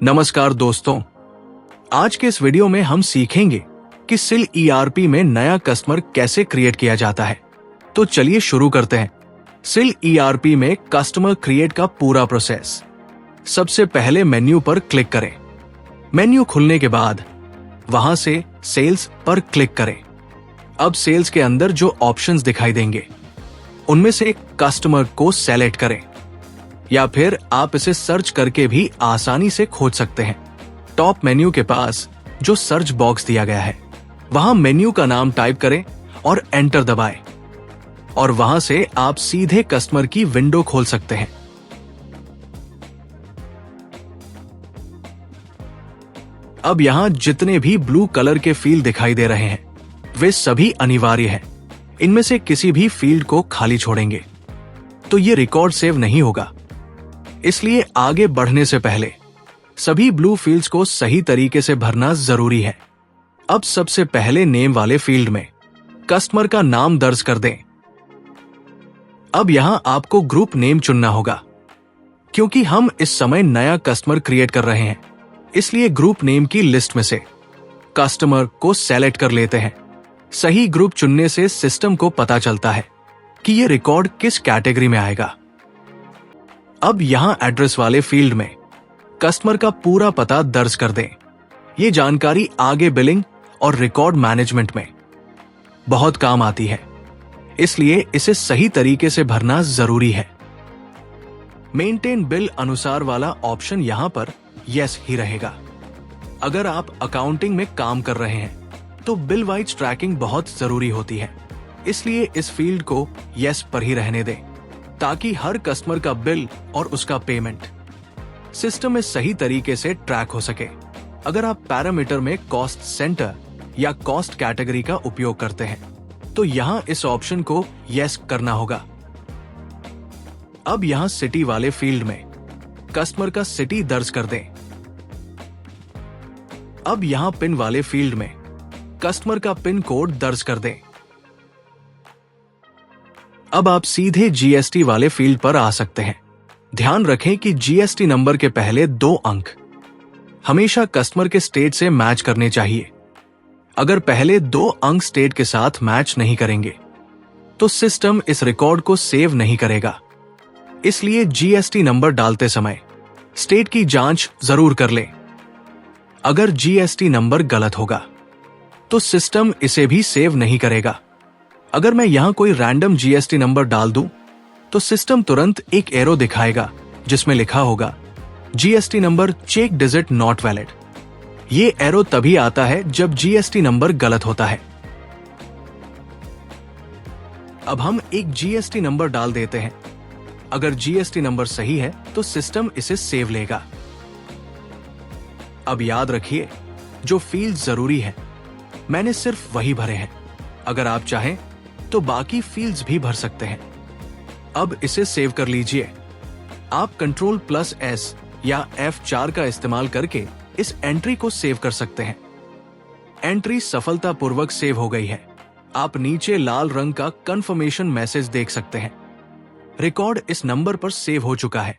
नमस्कार दोस्तों, आज के इस वीडियो में हम सीखेंगे कि सिल ईआरपी में नया कस्टमर कैसे क्रिएट किया जाता है। तो चलिए शुरू करते हैं। सिल ईआरपी में कस्टमर क्रिएट का पूरा प्रोसेस। सबसे पहले मेन्यू पर क्लिक करें। मेन्यू खुलने के बाद वहां से सेल्स पर क्लिक करें। अब सेल्स के अंदर जो ऑप्शंस दिखाई देंगे उनमें से कस्टमर को सेलेक्ट करें, या फिर आप इसे सर्च करके भी आसानी से खोज सकते हैं। टॉप मेन्यू के पास जो सर्च बॉक्स दिया गया है वहां मेन्यू का नाम टाइप करें और एंटर दबाएं, और वहां से आप सीधे कस्टमर की विंडो खोल सकते हैं। अब यहां जितने भी ब्लू कलर के फील्ड दिखाई दे रहे हैं वे सभी अनिवार्य हैं। इनमें से किसी भी फील्ड को खाली छोड़ेंगे तो ये रिकॉर्ड सेव नहीं होगा। इसलिए आगे बढ़ने से पहले सभी ब्लू फील्ड्स को सही तरीके से भरना जरूरी है। अब सबसे पहले नेम वाले फील्ड में कस्टमर का नाम दर्ज कर दें। अब यहां आपको ग्रुप नेम चुनना होगा। क्योंकि हम इस समय नया कस्टमर क्रिएट कर रहे हैं, इसलिए ग्रुप नेम की लिस्ट में से कस्टमर को सेलेक्ट कर लेते हैं। सही ग्रुप चुनने से सिस्टम को पता चलता है कि यह रिकॉर्ड किस कैटेगरी में आएगा। अब यहां एड्रेस वाले फील्ड में कस्टमर का पूरा पता दर्ज कर दें। यह जानकारी आगे बिलिंग और रिकॉर्ड मैनेजमेंट में बहुत काम आती है, इसलिए इसे सही तरीके से भरना जरूरी है। मेंटेन बिल अनुसार वाला ऑप्शन यहां पर यस ही रहेगा। अगर आप अकाउंटिंग में काम कर रहे हैं तो बिल वाइज ट्रैकिंग बहुत जरूरी होती है, इसलिए इस फील्ड को यस पर ही रहने दें, ताकि हर कस्टमर का बिल और उसका पेमेंट सिस्टम में सही तरीके से ट्रैक हो सके। अगर आप पैरामीटर में कॉस्ट सेंटर या कॉस्ट कैटेगरी का उपयोग करते हैं तो यहां इस ऑप्शन को यस करना होगा। अब यहां सिटी वाले फील्ड में कस्टमर का सिटी दर्ज कर दें। अब यहां पिन वाले फील्ड में कस्टमर का पिन कोड दर्ज कर दें। अब आप सीधे जीएसटी वाले फील्ड पर आ सकते हैं। ध्यान रखें कि जीएसटी नंबर के पहले 2 अंक हमेशा कस्टमर के स्टेट से मैच करने चाहिए। अगर पहले 2 अंक स्टेट के साथ मैच नहीं करेंगे तो सिस्टम इस रिकॉर्ड को सेव नहीं करेगा। इसलिए जीएसटी नंबर डालते समय स्टेट की जांच जरूर कर लें। अगर जीएसटी नंबर गलत होगा तो सिस्टम इसे भी सेव नहीं करेगा। अगर मैं यहां कोई रैंडम जीएसटी नंबर डाल दूं तो सिस्टम तुरंत एक एरो दिखाएगा जिसमें लिखा होगा GST number check digit not valid. ये एरो तभी आता है जब जीएसटी नंबर गलत होता है। अब हम एक जीएसटी नंबर डाल देते हैं। अगर जीएसटी नंबर सही है तो सिस्टम इसे सेव लेगा। अब याद रखिए, जो फील्ड जरूरी है मैंने सिर्फ वही भरे हैं। अगर आप चाहें तो बाकी फील्ड्स भी भर सकते हैं। अब इसे सेव कर लीजिए। आप Ctrl+S या F4 का इस्तेमाल करके इस एंट्री को सेव कर सकते हैं। एंट्री सफलतापूर्वक सेव हो गई है। आप नीचे लाल रंग का कंफर्मेशन मैसेज देख सकते हैं। रिकॉर्ड इस नंबर पर सेव हो चुका है।